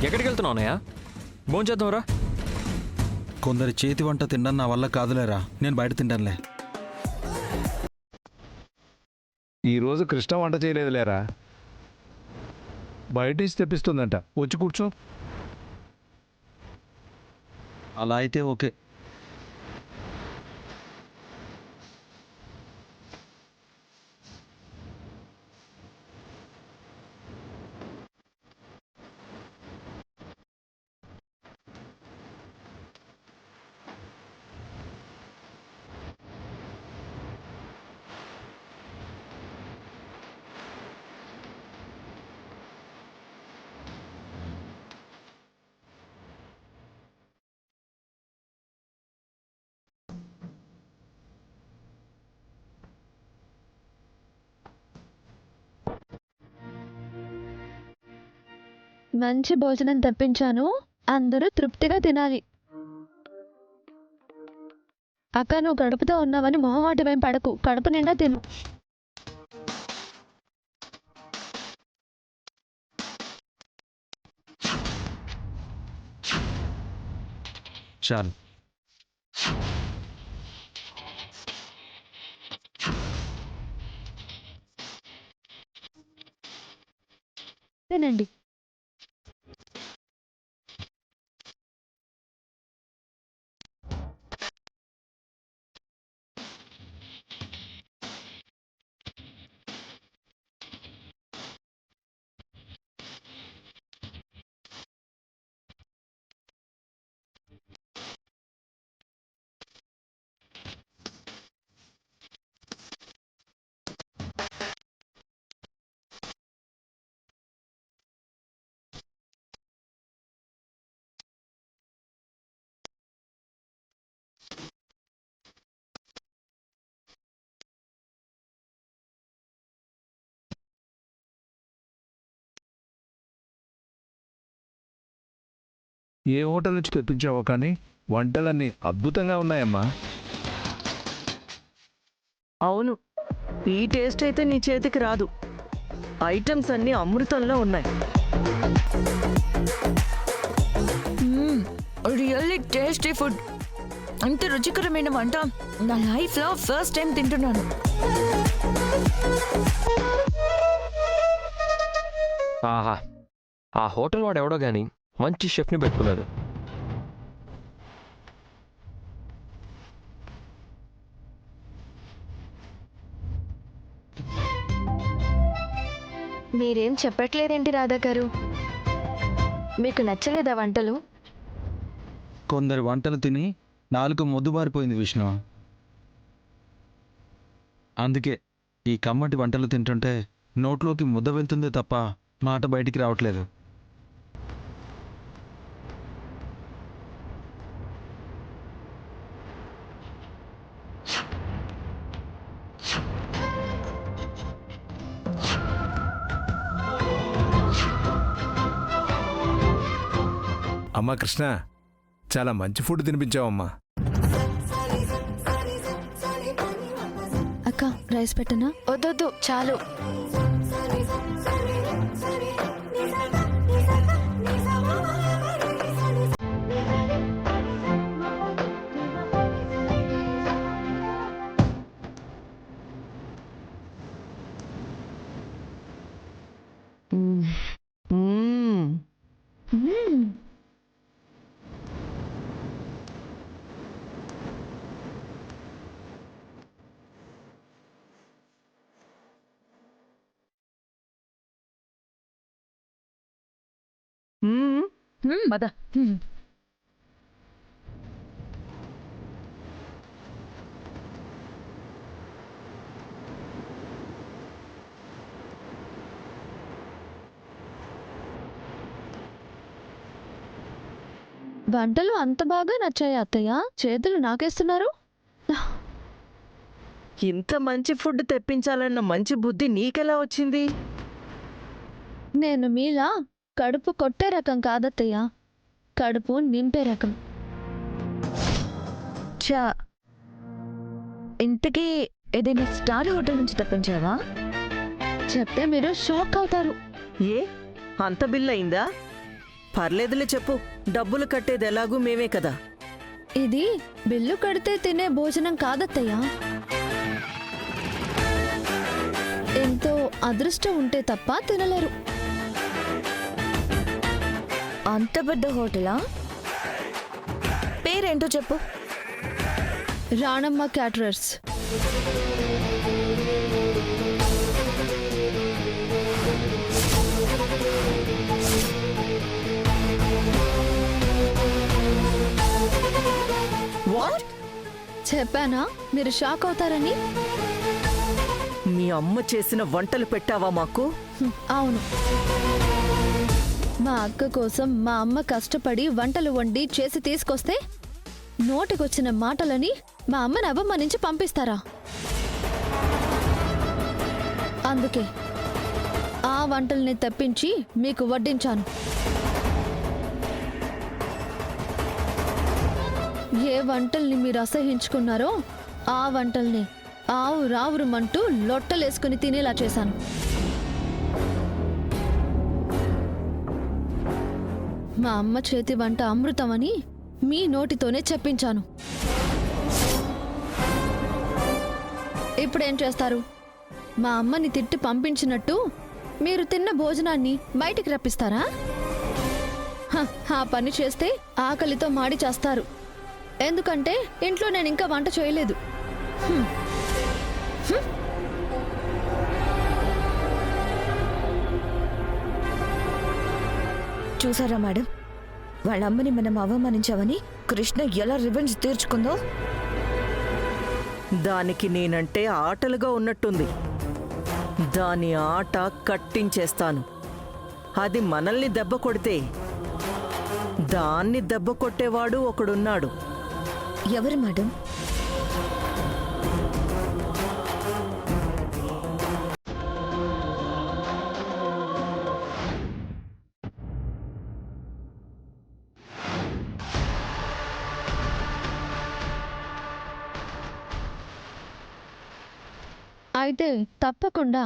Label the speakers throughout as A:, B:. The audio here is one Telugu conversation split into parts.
A: ఎక్కడికి వెళ్తున్నావు అన్నయ్య? భోంచేద్దాంరా.
B: కొందరి చేతి వంట తినడం నా వల్ల కాదులేరా, నేను బయట తింటానులే.
C: ఈరోజు కృష్ణ వంట చేయలేదులేరా, బయట నుంచి తెప్పిస్తుందంట. వచ్చి కూర్చో.
B: అలా అయితే ఓకే.
D: మంచి భోజనం తెప్పించాను, అందరూ తృప్తిగా తినాలి. అక్క, నువ్వు కడుపుతో ఉన్నావని మొహమాటమేం పడకు, కడుపు నిండా తిను.
B: చాలు.
D: తినండి.
C: ఏ హోటల్ నుంచి తెప్పించావో కానీ వంటలన్నీ అద్భుతంగా ఉన్నాయమ్మా.
E: అవును, ఈ టేస్ట్ అయితే నీ చేతికి రాదు. ఐటమ్స్ అన్నీ అమృతంలో ఉన్నాయి.
F: Really tasty food. అంత రుచికరమైన వంట నా లైఫ్లో ఫస్ట్ టైం తింటున్నాను.
A: ఆహా, ఆ హోటల్ వాడు ఎవడో కానీ మంచి షెఫ్ని పెట్టుకున్నాడు.
D: మీరేం చెప్పట్లేదేంటి రాధా గారు? మీకు నచ్చలేదా వంటలు?
B: కొందరి వంటలు తిని నాలుక మొద్దుబారిపోయింది విష్ణు. అందుకే ఈ కమ్మటి వంటలు తింటుంటే నోట్లోకి ముద్ద వెళ్తుందే తప్ప మాట బయటికి రావట్లేదు.
C: అమ్మా కృష్ణ, చాలా మంచి ఫుడ్ తినిపించావమ్మా.
D: అక్క, రైస్ పెట్టనా? వద్దొద్దు, చాలు.
E: పద.
D: వంటలు అంత బాగా నచ్చాయి అత్తయ్య, చేతులు నాకేస్తున్నారు.
E: ఇంత మంచి ఫుడ్ తెప్పించాలన్న మంచి బుద్ధి నీకెలా వచ్చింది?
D: నేను మీలా కడుపు కొట్టే రకం కాదత్తయ్య, కడుపు నింపే రకం.
F: చా, ఇంతకీ ఏదైనా స్టార్ హోటల్ నుంచి తప్పించావా?
D: చెప్తే మీరు షాక్ అవుతారు.
E: ఏ, అంత బిల్ అయిందా? పర్లేదులే చెప్పు, డబ్బులు కట్టేది ఎలాగూ మేమే కదా.
D: ఇది బిల్లు కడితే తినే భోజనం కాదత్తయ్య. ఎంతో అదృష్టం ఉంటే తప్ప తినలేరు.
F: అంత పెద్ద హోటలా? పేరేంటో చెప్పు.
D: రాణమ్మ క్యాటరర్స్.
E: వాట్?
D: చెప్పానా మీరు షాక్ అవుతారని?
E: మీ అమ్మ చేసిన వంటలు పెట్టావా మాకు?
D: అవును, మా అక్క కోసం మా అమ్మ కష్టపడి వంటలు వండి చేసి తీసుకొస్తే నోటికొచ్చిన మాటలని మా అమ్మని అవమానించి పంపిస్తారా? అందుకే ఆ వంటల్ని తెప్పించి మీకు వడ్డించాను. ఏ వంటల్ని మీరు అసహించుకున్నారో ఆ వంటల్ని ఆవు రావురుమంటూ లొట్టలేసుకుని తినేలా చేశాను. మా అమ్మ చేతి వంట అమృతమని మీ నోటితోనే చెప్పించాను. ఇప్పుడేం చేస్తారు? మా అమ్మని తిట్టి పంపించినట్టు మీరు తిన్న భోజనాన్ని బయటికి రప్పిస్తారా? ఆ పని చేస్తే ఆకలితో మాడి చేస్తారు. ఎందుకంటే ఇంట్లో నేను ఇంకా వంట చేయలేదు.
F: చూసారా మేడం, వాళ్ళ అమ్మని మనం అవమానించావని కృష్ణ ఎలా రివెంజ్ తీర్చుకుందో.
E: దానికి నేనంటే ఆటలుగా ఉన్నట్టుంది. దాని ఆట కట్టించేస్తాను. అది మనల్ని దెబ్బ కొడితే దాన్ని దెబ్బ కొట్టేవాడు ఒకడున్నాడు.
F: ఎవరు మేడం?
D: అయితే తప్పకుండా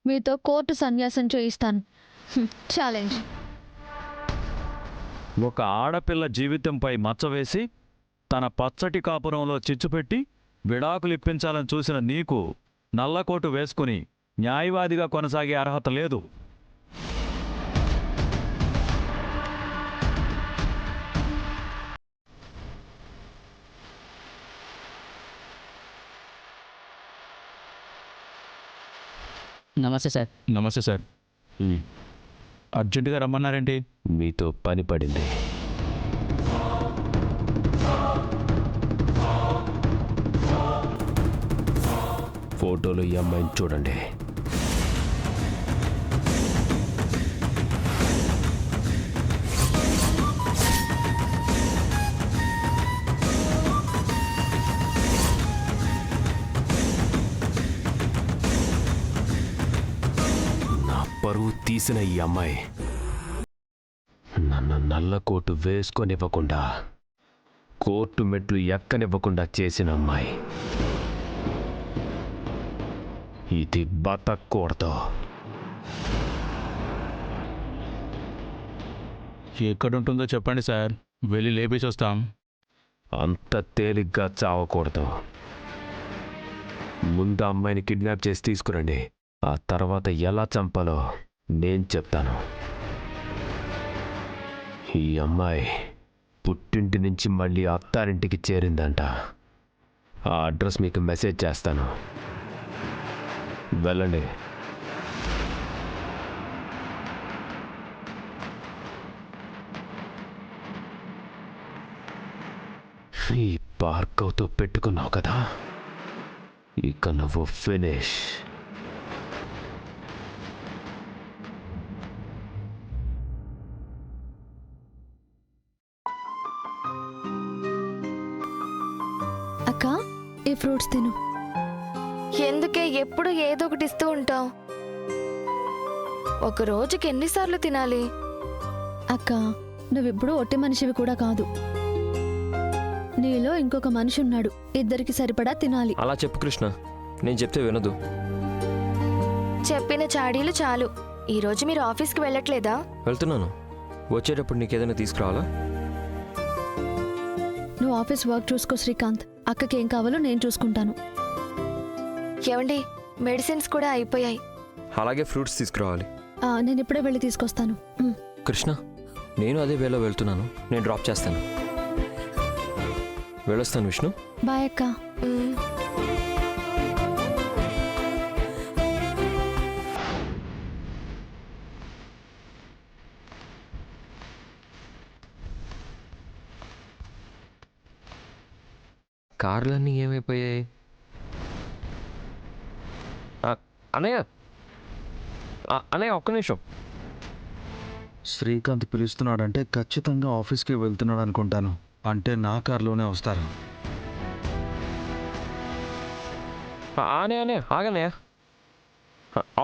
D: మీతో కోర్టు సన్యాసం చేయిస్తాను. ఛాలెంజ్.
G: ఒక ఆడపిల్ల జీవితంపై మచ్చవేసి తన పచ్చటి కాపురంలో చిచ్చుపెట్టి విడాకులు ఇప్పించాలని చూసిన నీకు నల్లకోటు వేసుకుని న్యాయవాదిగా కొనసాగే అర్హత లేదు.
H: నమస్తే సార్.
G: నమస్తే సార్. అర్జెంటుగా రమ్మన్నారేంటి?
A: మీతో పని పడింది. ఫోటోలో ఈ అమ్మాయిని చూడండి. నా పరువు తీసిన ఈ అమ్మాయి నన్ను నల్ల కోటు వేసుకొనివ్వకుండా, కోర్టు మెట్లు ఎక్కనివ్వకుండా చేసిన అమ్మాయి. ఇది బతకూడదు.
G: ఎక్కడుంటుందో చెప్పండి సార్, వెళ్ళి లేపేసి వస్తాం.
A: అంత తేలిగ్గా చావకూడదు. ముందు అమ్మాయిని కిడ్నాప్ చేసి తీసుకురండి. ఆ తర్వాత ఎలా చంపాలో నేను చెప్తాను. ఈ అమ్మాయి పుట్టింటి నుంచి మళ్ళీ అత్తారింటికి చేరిందంట. ఆ అడ్రస్ మీకు మెసేజ్ చేస్తాను. వెళ్ళండి. ఈ భార్గవ్తో పెట్టుకున్నావు కదా, ఇక నువ్వు ఫినిష్.
D: అక్క, ఈ ఫ్రూట్స్ తిను.
I: ఎందుకే ఎప్పుడు ఏదో ఒకటి ఇస్తూ ఉంటావు? ఒక రోజుకి ఎన్నిసార్లు తినాలి?
D: అక్క, నువ్విప్పుడు ఒట్టి మనిషివి కూడా కాదు. నీలో ఇంకొక మనిషి ఉన్నాడు. ఇద్దరికి సరిపడా తినాలి.
A: అలా చెప్పు కృష్ణ, నేను చెప్తే వినదు.
I: చెప్పిన చాడీలు చాలు. ఈ రోజు మీరు ఆఫీస్కి వెళ్ళట్లేదా?
A: వెళ్తున్నాను.
J: వచ్చేటప్పుడు నీకేదైనా తీసుకురావాలా?
D: నువ్వు ఆఫీస్ వర్క్ చూసుకో శ్రీకాంత్. అక్కకి ఏం కావాలో నేను చూసుకుంటాను.
I: ఏమండి, మెడిసిన్స్ కూడా అయిపోయాయి.
J: అలాగే ఫ్రూట్స్ తీసుకురావాలి.
D: నేను ఇప్పుడే వెళ్ళి తీసుకొస్తాను.
J: కృష్ణ, నేను అదే వేలో వెళ్తున్నాను. నేను డ్రాప్ చేస్తాను. వెళ్ళొస్తాను విష్ణు.
D: బాయ్ అక్క.
J: కార్లన్నీ ఏమైపోయాయి? అన్నయ్య, అన్నయ్య ఒక్క నిమిషం.
B: శ్రీకాంత్ పిలుస్తున్నాడంటే ఖచ్చితంగా ఆఫీస్కి వెళ్తున్నాడు అనుకుంటాను. అంటే నా కార్లోనే వస్తారు.
J: అనే ఆగన్నయ్య,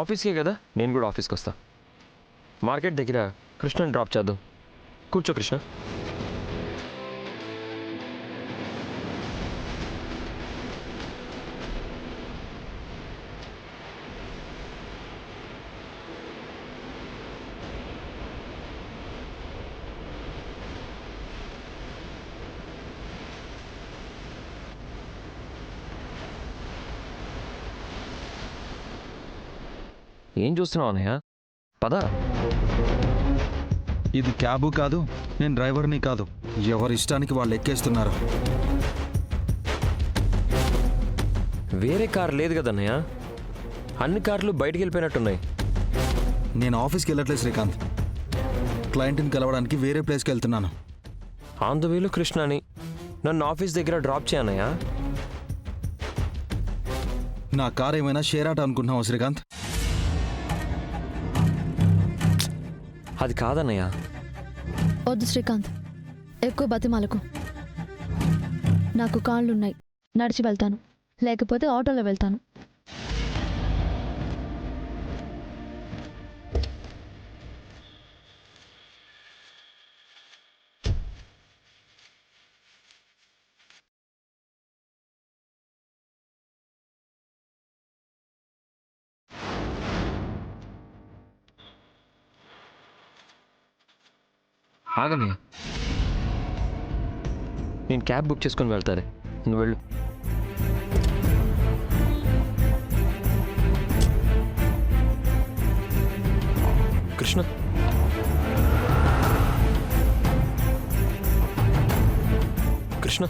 J: ఆఫీస్కే కదా, నేను కూడా ఆఫీస్కి వస్తా. మార్కెట్ దగ్గర కృష్ణని డ్రాప్ చేద్దాం. కూర్చో కృష్ణ. ఏం చూస్తున్నావు అన్నయ్య? పద.
B: ఇది క్యాబు కాదు, నేను డ్రైవర్ని కాదు. ఎవరి ఇష్టానికి వాళ్ళు ఎక్కేస్తున్నారు.
J: వేరే కారు లేదు కదన్నయ్య, అన్ని కార్లు బయటికి వెళ్ళిపోయినట్టున్నాయి.
B: నేను ఆఫీస్కి వెళ్ళట్లేదు శ్రీకాంత్. క్లయింట్ని కలవడానికి వేరే ప్లేస్కి వెళ్తున్నాను.
J: ఆన్ ద వేలో కృష్ణని నన్ను ఆఫీస్ దగ్గర డ్రాప్ చేయన్నయ్య.
B: నా కార్ ఏమైనా షేర్ ఆట అనుకుంటున్నావా శ్రీకాంత్?
J: అది కాదన్నయ్య.
D: వద్దు శ్రీకాంత్, ఎక్కువ బతిమాలకు. నాకు కాళ్ళున్నాయి, నడిచి వెళ్తాను, లేకపోతే ఆటోలో వెళ్తాను.
J: ఆగన్నయ్య, నేను క్యాబ్ బుక్ చేసుకొని వెళ్తారే, నువ్వు వెళ్ళు. కృష్ణ, కృష్ణ,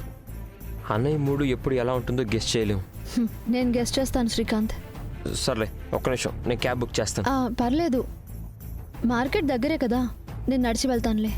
J: అన్నయ్య మూడు ఎప్పుడు ఎలా ఉంటుందో గెస్ట్ చేయలేము.
D: నేను గెస్ట్ చేస్తాను శ్రీకాంత్.
J: సర్లే, ఒక్క నిమిషం, నేను క్యాబ్ బుక్ చేస్తాను.
D: పర్లేదు, మార్కెట్ దగ్గరే కదా, నేను నడిచి వెళ్తానులే.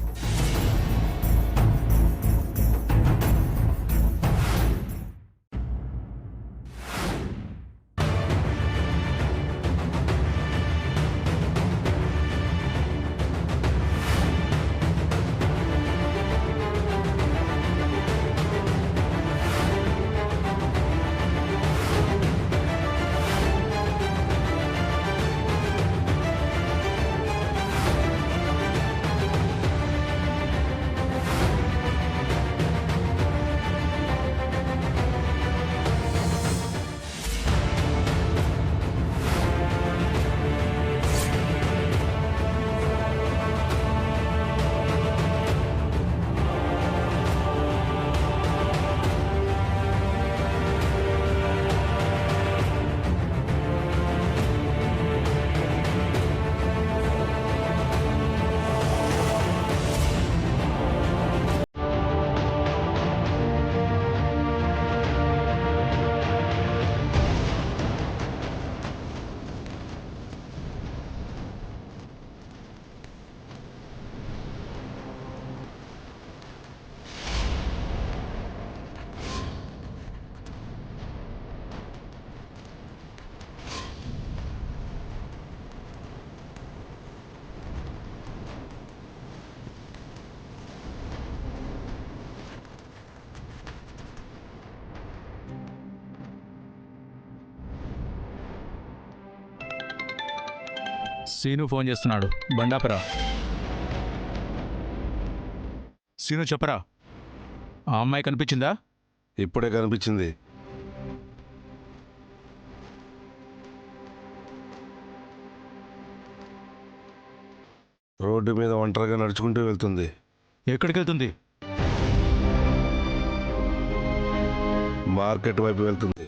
C: సీను ఫోన్ చేస్తున్నాడు. బండాపరా. సీను చెప్పరా, ఆ అమ్మాయి కనిపించిందా?
K: ఇప్పుడే కనిపించింది. రోడ్డు మీద ఒంటరిగా నడుచుకుంటూ వెళ్తుంది.
B: ఎక్కడికి వెళ్తుంది?
K: మార్కెట్ వైపు వెళ్తుంది.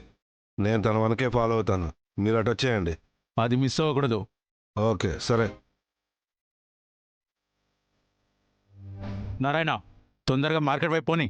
K: నేను తన వెనకే ఫాలో అవుతాను. మీరు అటు వచ్చేయండి.
B: అది మిస్ అవ్వకూడదు.
K: ఓకే సరే.
B: నారాయణ, తొందరగా మార్కెట్ వైపు పోనీ.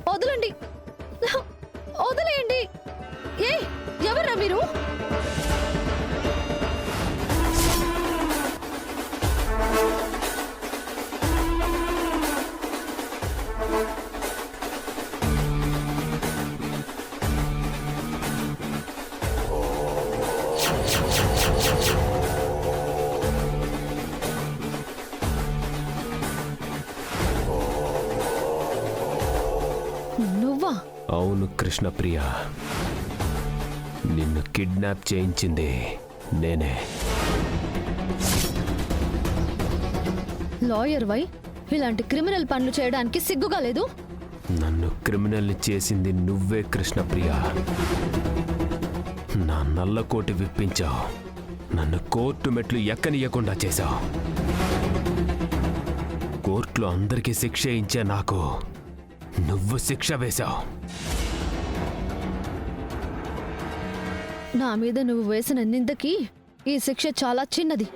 D: వదలండి, వదిలేయండి. ఏ ఎవర్రా మీరు? నువ్వా?
A: అవును కృష్ణప్రియ, నిన్ను కిడ్నాప్ చేయించింది నేనే.
D: లాయర్ వై ఇలాంటి క్రిమినల్ పనులు చేయడానికి సిగ్గుగా లేదు?
A: నన్ను క్రిమినల్ని చేసింది నువ్వే కృష్ణప్రియ. నా నల్లకోటి విప్పించావు, నన్ను కోర్టు మెట్లు ఎక్కనియకుండా చేశావు. కోర్టులో అందరికీ శిక్ష ఇచ్చే నాకు నువ్వు శిక్ష వేశావు.
D: నా మీద నువ్వు వేసిన నిందకి ఈ శిక్ష చాలా చిన్నది.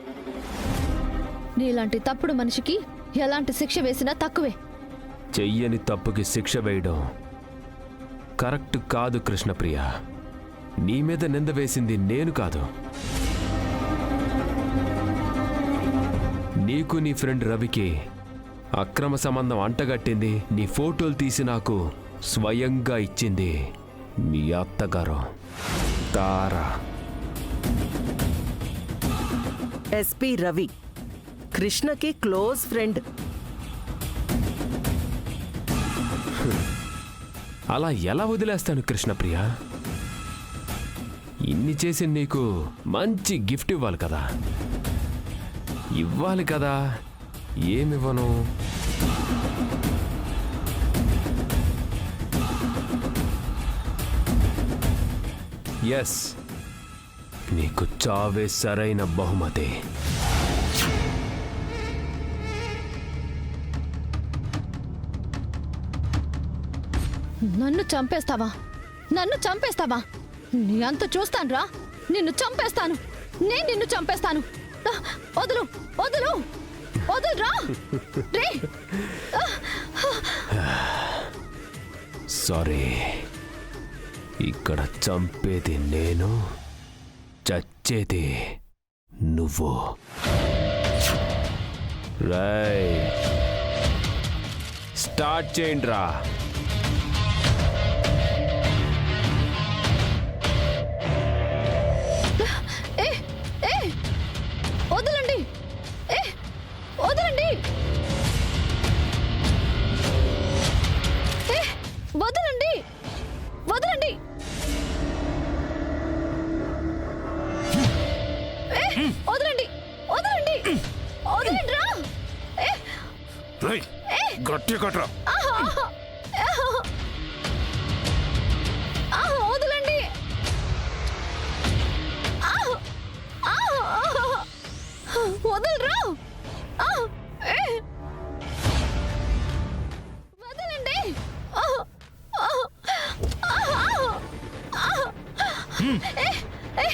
D: నీలాంటి తప్పుడు మనిషికి ఎలాంటి శిక్ష వేసినా తక్కువే.
A: చెయ్యని తప్పుకి శిక్ష వేయడం కరెక్ట్ కాదు కృష్ణప్రియ. నీ మీద నింద వేసింది నేను కాదు. నీకు నీ ఫ్రెండ్ రవికి అక్రమ సంబంధం అంటగట్టింది, నీ ఫోటోలు తీసి నాకు స్వయంగా ఇచ్చింది మీ అత్తగారు తారా.
E: ఎస్పీ రవి కృష్ణకి క్లోజ్ ఫ్రెండ్.
A: అలా ఎలా వదిలేస్తాను కృష్ణప్రియ? ఇన్ని చేసి నీకు మంచి గిఫ్ట్ ఇవ్వాలి కదా. ఇవ్వాలి కదా, ఏమివ్వను? ఎస్, నీకు చావే సరైన బహుమతి.
D: నన్ను చంపేస్తావా? నన్ను చంపేస్తావా? నీ అంత చూస్తానురా. నిన్ను చంపేస్తాను. నేను నిన్ను చంపేస్తాను. వదులు, వదులు, వదులురా. రే,
A: సారీ, ఇక్కడ చంపేది నేను, చచ్చేది నువ్వు. రై, స్టార్ట్ చేయండిరా.
D: వదలండి, వదలండి, వదలండి, వదలండి. వదలండి.
K: గట్టి కట్రా.
D: వదలండి. వదలరా. వదలండి. ఏ